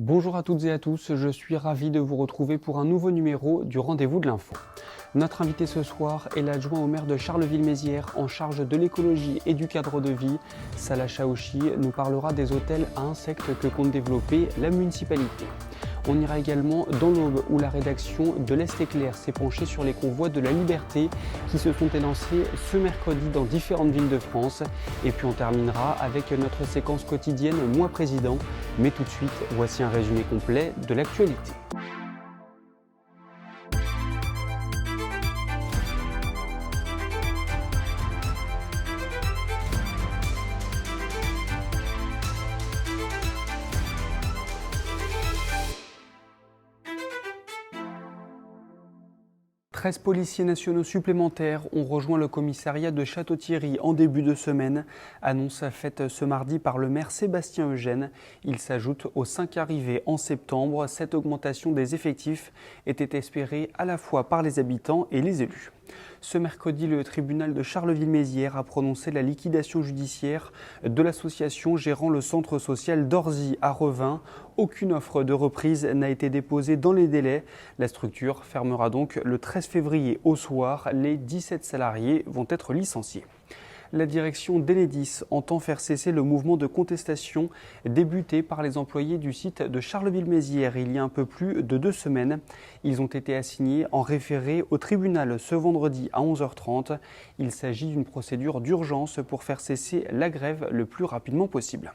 Bonjour à toutes et à tous, je suis ravi de vous retrouver pour un nouveau numéro du Rendez-vous de l'Info. Notre invité ce soir est l'adjoint au maire de Charleville-Mézières en charge de l'écologie et du cadre de vie. Salah Chaouchi nous parlera des hôtels à insectes que compte développer la municipalité. On ira également dans l'Aube où la rédaction de l'Est Éclair s'est penchée sur les convois de la liberté qui se sont élancés ce mercredi dans différentes villes de France. Et puis on terminera avec notre séquence quotidienne Moi Président. Mais tout de suite, voici un résumé complet de l'actualité. Treize policiers nationaux supplémentaires ont rejoint le commissariat de Château-Thierry en début de semaine. Annonce faite ce mardi par le maire Sébastien Eugène. Il s'ajoute aux 5 arrivés en septembre. Cette augmentation des effectifs était espérée à la fois par les habitants et les élus. Ce mercredi, le tribunal de Charleville-Mézières a prononcé la liquidation judiciaire de l'association gérant le centre social d'Orzy à Revin. Aucune offre de reprise n'a été déposée dans les délais. La structure fermera donc le 13 février au soir. Les 17 salariés vont être licenciés. La direction d'Enedis entend faire cesser le mouvement de contestation débuté par les employés du site de Charleville-Mézières il y a un peu plus de 2 semaines. Ils ont été assignés en référé au tribunal ce vendredi à 11h30. Il s'agit d'une procédure d'urgence pour faire cesser la grève le plus rapidement possible.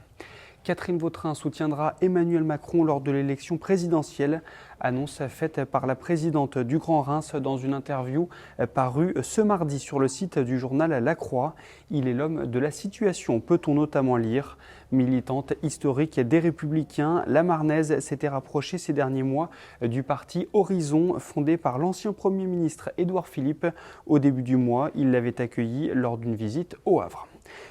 Catherine Vautrin soutiendra Emmanuel Macron lors de l'élection présidentielle. Annonce faite par la présidente du Grand Reims dans une interview parue ce mardi sur le site du journal La Croix. Il est l'homme de la situation, peut-on notamment lire. Militante historique des Républicains, la Marnaise s'était rapprochée ces derniers mois du parti Horizon, fondé par l'ancien Premier ministre Édouard Philippe. Au début du mois, il l'avait accueilli lors d'une visite au Havre.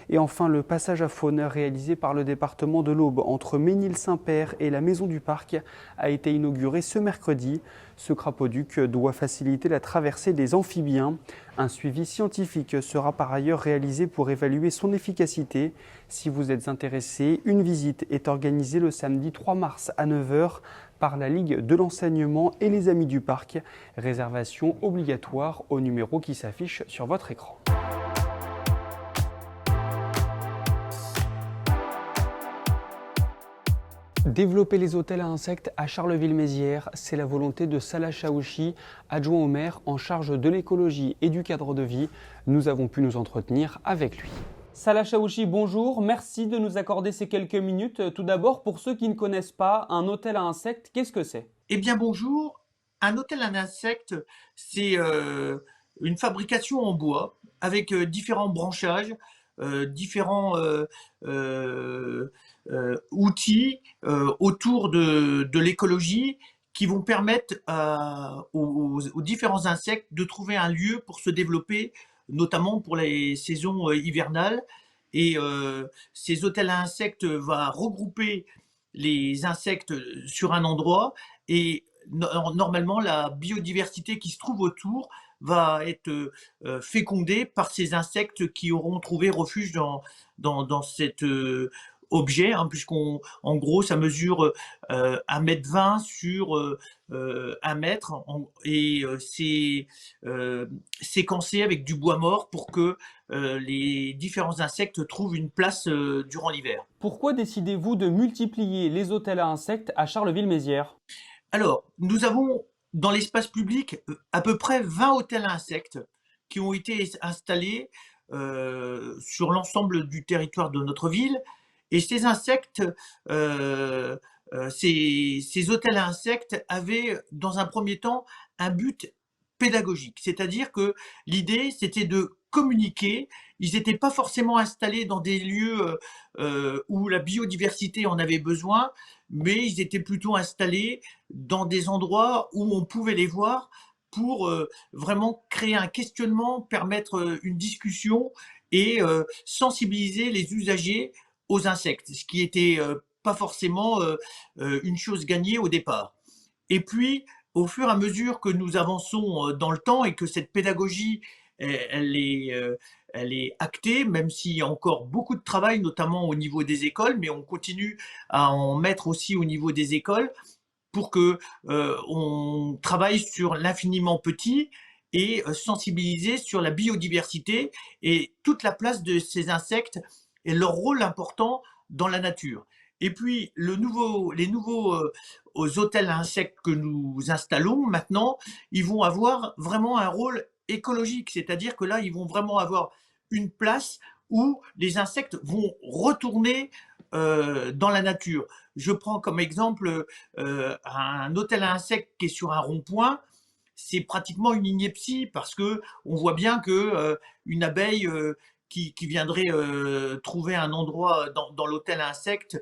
Et enfin, le passage à faune réalisé par le département de l'Aube entre Ménil-Saint-Père et la Maison du Parc a été inauguré ce mercredi. Ce crapauduc doit faciliter la traversée des amphibiens. Un suivi scientifique sera par ailleurs réalisé pour évaluer son efficacité. Si vous êtes intéressé, une visite est organisée le samedi 3 mars à 9h par la Ligue de l'enseignement et les Amis du Parc. Réservation obligatoire au numéro qui s'affiche sur votre écran. Développer les hôtels à insectes à Charleville-Mézières, c'est la volonté de Salah Chaouchi, adjoint au maire en charge de l'écologie et du cadre de vie. Nous avons pu nous entretenir avec lui. Salah Chaouchi, bonjour, merci de nous accorder ces quelques minutes. Tout d'abord, pour ceux qui ne connaissent pas, un hôtel à insectes, qu'est-ce que c'est ? Eh bien bonjour, un hôtel à insectes, c'est une fabrication en bois avec différents branchages, différents outils autour de l'écologie qui vont permettre aux différents insectes de trouver un lieu pour se développer, notamment pour les saisons hivernales. Et ces hôtels à insectes vont regrouper les insectes sur un endroit et normalement la biodiversité qui se trouve autour va être fécondée par ces insectes qui auront trouvé refuge dans cet objet, hein, puisqu'on en gros ça mesure 1,20 m sur 1 m et c'est séquencé avec du bois mort pour que les différents insectes trouvent une place durant l'hiver. Pourquoi décidez-vous de multiplier les hôtels à insectes à Charleville-Mézières ? Alors, nous avons dans l'espace public à peu près 20 hôtels à insectes qui ont été installés sur l'ensemble du territoire de notre ville. Et ces insectes, ces hôtels à insectes avaient dans un premier temps un but pédagogique. C'est-à-dire que l'idée, c'était de communiquer. Ils n'étaient pas forcément installés dans des lieux où la biodiversité en avait besoin, mais ils étaient plutôt installés dans des endroits où on pouvait les voir pour vraiment créer un questionnement, permettre une discussion et sensibiliser les usagers aux insectes, ce qui était pas forcément une chose gagnée au départ. Et puis, au fur et à mesure que nous avançons dans le temps et que cette pédagogie, elle est elle est actée, même s'il y a encore beaucoup de travail, notamment au niveau des écoles, mais on continue à en mettre aussi au niveau des écoles pour que on travaille sur l'infiniment petit et sensibiliser sur la biodiversité et toute la place de ces insectes et leur rôle important dans la nature. Et puis les nouveaux hôtels à insectes que nous installons maintenant, ils vont avoir vraiment un rôle écologique, c'est-à-dire que là, ils vont vraiment avoir une place où les insectes vont retourner dans la nature. Je prends comme exemple un hôtel à insectes qui est sur un rond-point, c'est pratiquement une ineptie parce que on voit bien que une abeille qui viendrait trouver un endroit dans l'hôtel à insectes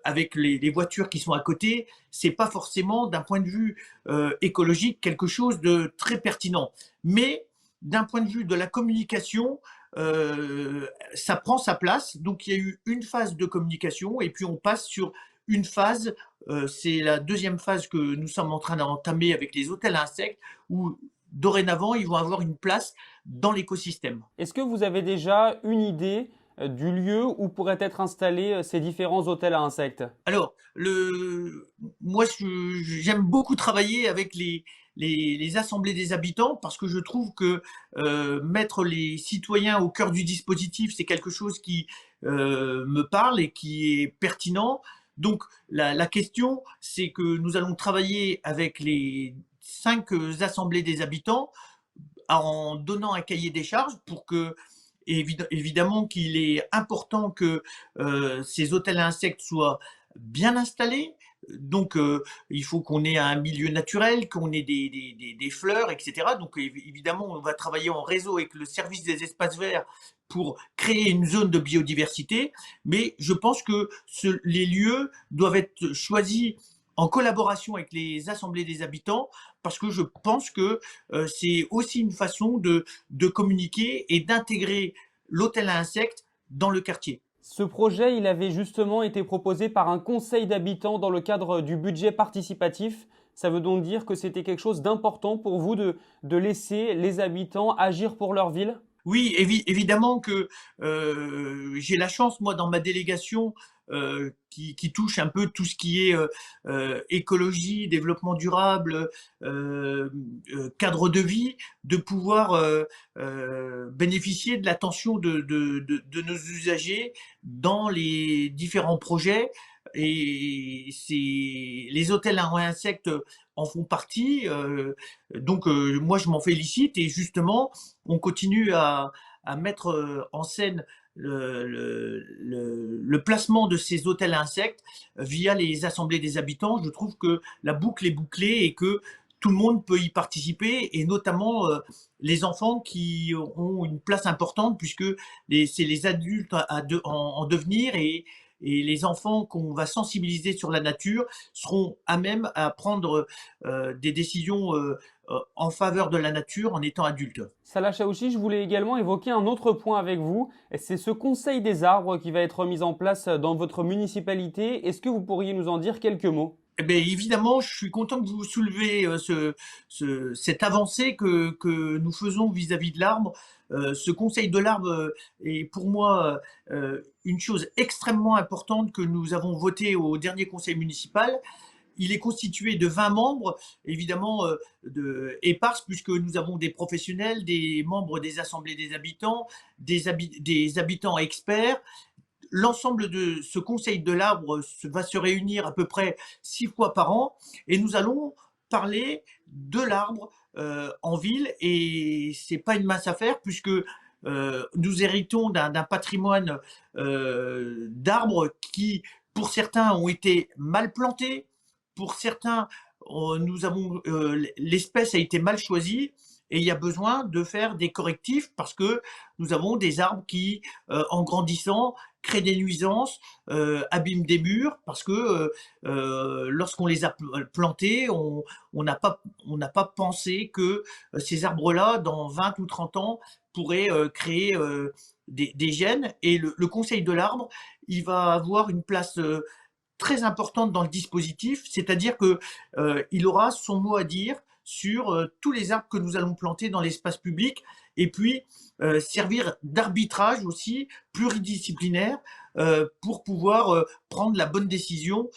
avec les voitures qui sont à côté, c'est pas forcément d'un point de vue écologique quelque chose de très pertinent. Mais d'un point de vue de la communication, ça prend sa place. Donc il y a eu une phase de communication et puis on passe sur une phase, c'est la deuxième phase que nous sommes en train d'entamer avec les hôtels à insectes, où dorénavant ils vont avoir une place dans l'écosystème. Est-ce que vous avez déjà une idée du lieu où pourraient être installés ces différents hôtels à insectes? Alors, moi, j'aime beaucoup travailler avec les assemblées des habitants parce que je trouve que mettre les citoyens au cœur du dispositif, c'est quelque chose qui me parle et qui est pertinent. Donc, la question, c'est que nous allons travailler avec les 5 assemblées des habitants en donnant un cahier des charges pour que évidemment qu'il est important que ces hôtels à insectes soient bien installés. Donc, il faut qu'on ait un milieu naturel, qu'on ait des fleurs, etc. Donc, évidemment, on va travailler en réseau avec le service des espaces verts pour créer une zone de biodiversité. Mais je pense que les lieux doivent être choisis en collaboration avec les assemblées des habitants, parce que je pense que c'est aussi une façon de communiquer et d'intégrer l'hôtel à insectes dans le quartier. Ce projet, il avait justement été proposé par un conseil d'habitants dans le cadre du budget participatif. Ça veut donc dire que c'était quelque chose d'important pour vous de laisser les habitants agir pour leur ville? Oui, évidemment que j'ai la chance, moi, dans ma délégation, qui touche un peu tout ce qui est écologie, développement durable, cadre de vie, de pouvoir bénéficier de l'attention de nos usagers dans les différents projets. Et les hôtels à insectes en font partie. Donc, moi, je m'en félicite et justement, on continue à mettre en scène le placement de ces hôtels à insectes via les assemblées des habitants. Je trouve que la boucle est bouclée et que tout le monde peut y participer, et notamment les enfants qui ont une place importante puisque c'est les adultes en devenir, et les enfants qu'on va sensibiliser sur la nature seront à même à prendre des décisions en faveur de la nature en étant adultes. Salah Chaouchi, je voulais également évoquer un autre point avec vous. C'est ce conseil des arbres qui va être mis en place dans votre municipalité. Est-ce que vous pourriez nous en dire quelques mots? Eh bien, évidemment, je suis content que vous soulevez cette avancée que nous faisons vis-à-vis de l'arbre. Ce conseil de l'arbre est pour moi une chose extrêmement importante que nous avons votée au dernier conseil municipal. Il est constitué de 20 membres, évidemment éparses, puisque nous avons des professionnels, des membres des assemblées des habitants, des habitants experts. L'ensemble de ce conseil de l'arbre va se réunir à peu près 6 fois par an, et nous allons parler de l'arbre en ville, et c'est pas une mince affaire puisque nous héritons d'un patrimoine d'arbres qui, pour certains, ont été mal plantés, pour certains, l'espèce a été mal choisie, et il y a besoin de faire des correctifs parce que nous avons des arbres qui, en grandissant, créent des nuisances, abîment des murs, parce que lorsqu'on les a plantés, on n'a pas pensé que ces arbres-là, dans 20 ou 30 ans, pourraient créer des gènes. Et le conseil de l'arbre, il va avoir une place très importante dans le dispositif, c'est-à-dire que il aura son mot à dire sur tous les arbres que nous allons planter dans l'espace public, et puis servir d'arbitrage aussi pluridisciplinaire pour pouvoir prendre la bonne décision,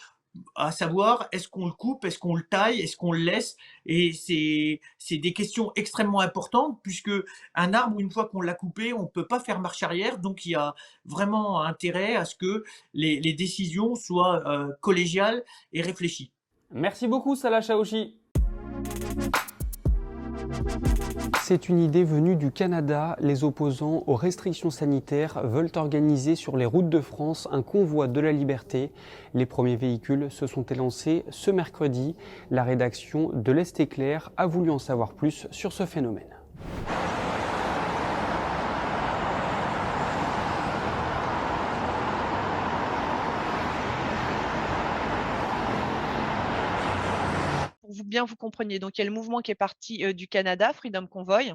à savoir est-ce qu'on le coupe, est-ce qu'on le taille, est-ce qu'on le laisse. Et c'est des questions extrêmement importantes puisque un arbre, une fois qu'on l'a coupé, on ne peut pas faire marche arrière. Donc il y a vraiment intérêt à ce que les décisions soient collégiales et réfléchies. Merci beaucoup Salah Chaouchi. C'est une idée venue du Canada. Les opposants aux restrictions sanitaires veulent organiser sur les routes de France un convoi de la liberté. Les premiers véhicules se sont élancés ce mercredi. La rédaction de l'Est Éclair a voulu en savoir plus sur ce phénomène. Pour bien vous compreniez. Donc, il y a le mouvement qui est parti du Canada, Freedom Convoy,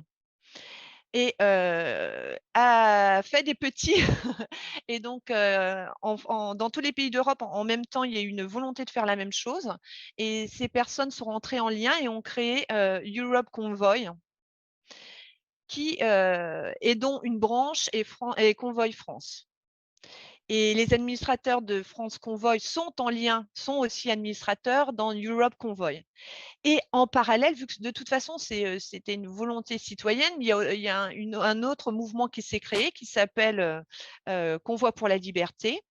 et a fait des petits. Et donc, dans tous les pays d'Europe, en même temps, il y a eu une volonté de faire la même chose. Et ces personnes sont rentrées en lien et ont créé Europe Convoy, qui et dont une branche est Convoy France. Et les administrateurs de France Convoy sont en lien, sont aussi administrateurs dans Europe Convoy. Et en parallèle, vu que de toute façon, c'était une volonté citoyenne, il y a un autre mouvement qui s'est créé qui s'appelle Convoi pour la liberté.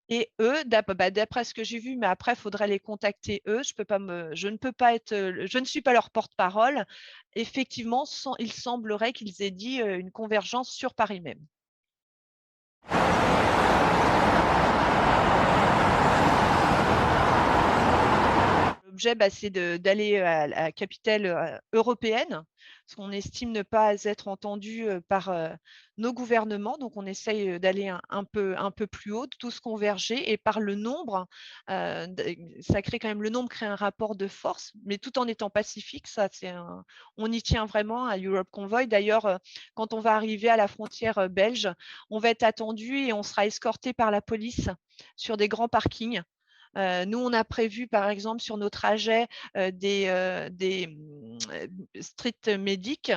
Et eux, d'après ce que j'ai vu, mais après, il faudrait les contacter eux. Je ne suis pas leur porte-parole. Effectivement, il semblerait qu'ils aient dit une convergence sur Paris même. L'objet, c'est d'aller à la capitale européenne, parce qu'on estime ne pas être entendu par nos gouvernements. Donc, on essaye d'aller un peu plus haut, de tous converger. Et par le nombre, ça crée quand même, le nombre crée un rapport de force, mais tout en étant pacifique. On y tient vraiment à Europe Convoy. D'ailleurs, quand on va arriver à la frontière belge, on va être attendu et on sera escorté par la police sur des grands parkings. Nous, on a prévu, par exemple, sur nos trajets, des street medics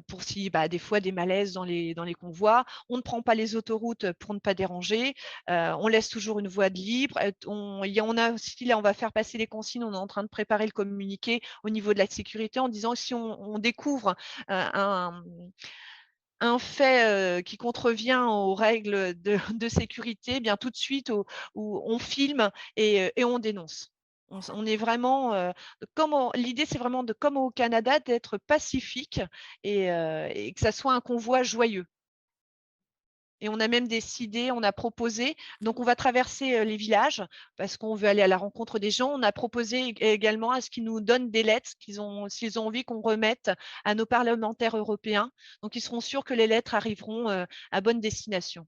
pour si des fois des malaises dans les convois. On ne prend pas les autoroutes pour ne pas déranger. On laisse toujours une voie de libre. On a aussi, là, on va faire passer les consignes. On est en train de préparer le communiqué au niveau de la sécurité en disant si on découvre un fait qui contrevient aux règles de sécurité, bien tout de suite où on filme et on dénonce. On est vraiment, l'idée, c'est vraiment comme au Canada, d'être pacifique et que ça soit un convoi joyeux. Et on a même décidé, on a proposé, donc on va traverser les villages parce qu'on veut aller à la rencontre des gens. On a proposé également à ce qu'ils nous donnent des lettres s'ils ont envie qu'on remette à nos parlementaires européens. Donc ils seront sûrs que les lettres arriveront à bonne destination.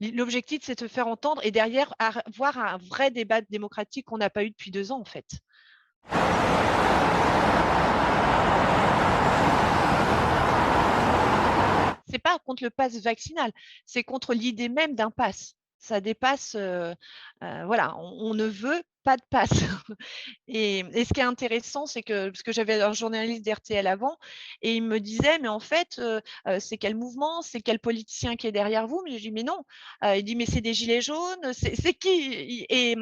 L'objectif, c'est de faire entendre et derrière avoir un vrai débat démocratique qu'on n'a pas eu depuis 2 ans en fait. C'est pas contre le pass vaccinal, c'est contre l'idée même d'un pass. Ça dépasse, voilà, on ne veut pas de pass. Et ce qui est intéressant, c'est que parce que j'avais un journaliste d'RTL avant et il me disait: «Mais en fait, c'est quel mouvement? C'est quel politicien qui est derrière vous?» Mais je dis: «Mais non». Il dit: «Mais c'est des gilets jaunes, c'est qui?» Et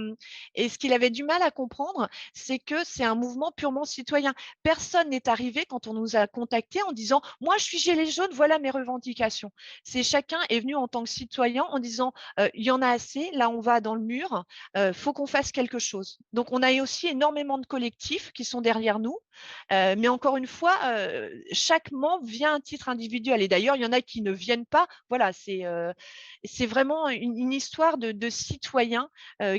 ce qu'il avait du mal à comprendre, c'est que c'est un mouvement purement citoyen. Personne n'est arrivé quand on nous a contactés en disant: «Moi, je suis gilet jaune, voilà mes revendications». C'est chacun est venu en tant que citoyen en disant: «Il y en a assez, là on va dans le mur, faut qu'on fasse quelque chose». Donc on a aussi énormément de collectifs qui sont derrière nous, mais encore une fois, chaque membre vient à titre individuel et d'ailleurs il y en a qui ne viennent pas. Voilà, c'est vraiment une histoire de citoyens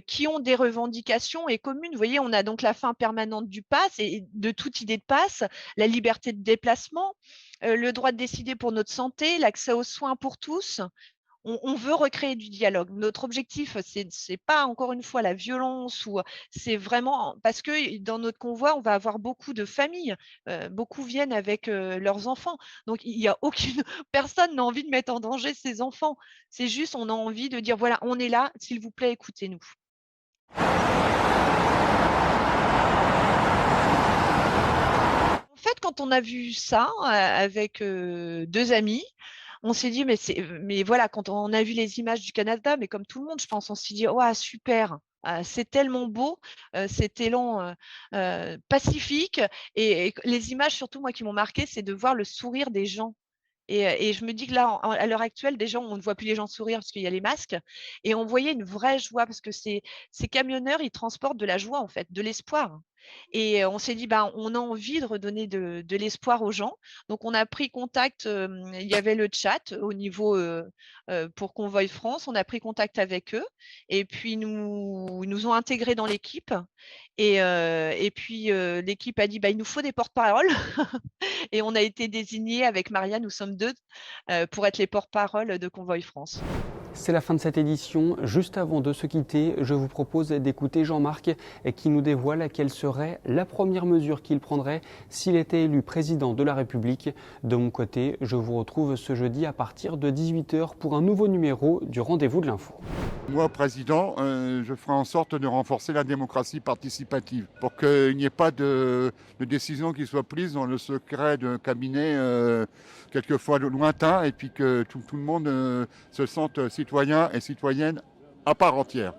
qui ont des revendications et communes. Vous voyez, on a donc la fin permanente du pass et de toute idée de pass, la liberté de déplacement, le droit de décider pour notre santé, l'accès aux soins pour tous. On veut recréer du dialogue. Notre objectif, c'est pas encore une fois la violence ou c'est vraiment parce que dans notre convoi, on va avoir beaucoup de familles. Beaucoup viennent avec leurs enfants. Donc il y a aucune personne n'a envie de mettre en danger ses enfants. C'est juste, on a envie de dire voilà, on est là, s'il vous plaît, écoutez-nous. En fait, quand on a vu ça avec 2 amis, on s'est dit, mais voilà, quand on a vu les images du Canada, mais comme tout le monde, je pense, on s'est dit, ouais, super, c'est tellement beau, cet élan pacifique. Et les images, surtout, moi, qui m'ont marqué, c'est de voir le sourire des gens. Et je me dis que là, à l'heure actuelle, déjà, on ne voit plus les gens sourire parce qu'il y a les masques. Et on voyait une vraie joie parce que ces camionneurs, ils transportent de la joie, en fait, de l'espoir. Et on s'est dit, ben, on a envie de redonner de l'espoir aux gens. Donc, on a pris contact. Il y avait le chat au niveau pour Convoy France. On a pris contact avec eux. Et puis, ils nous ont intégrés dans l'équipe. Et puis, l'équipe a dit, bah, il nous faut des porte-paroles. Et on a été désignés avec Maria, nous sommes 2, pour être les porte-paroles de Convoy France. C'est la fin de cette édition. Juste avant de se quitter, je vous propose d'écouter Jean-Marc qui nous dévoile quelle serait la première mesure qu'il prendrait s'il était élu président de la République. De mon côté, je vous retrouve ce jeudi à partir de 18h pour un nouveau numéro du Rendez-vous de l'Info. Moi, président, je ferai en sorte de renforcer la démocratie participative pour qu'il n'y ait pas de décision qui soit prise dans le secret d'un cabinet quelquefois lointain et puis que tout le monde se sente citoyen et citoyenne à part entière.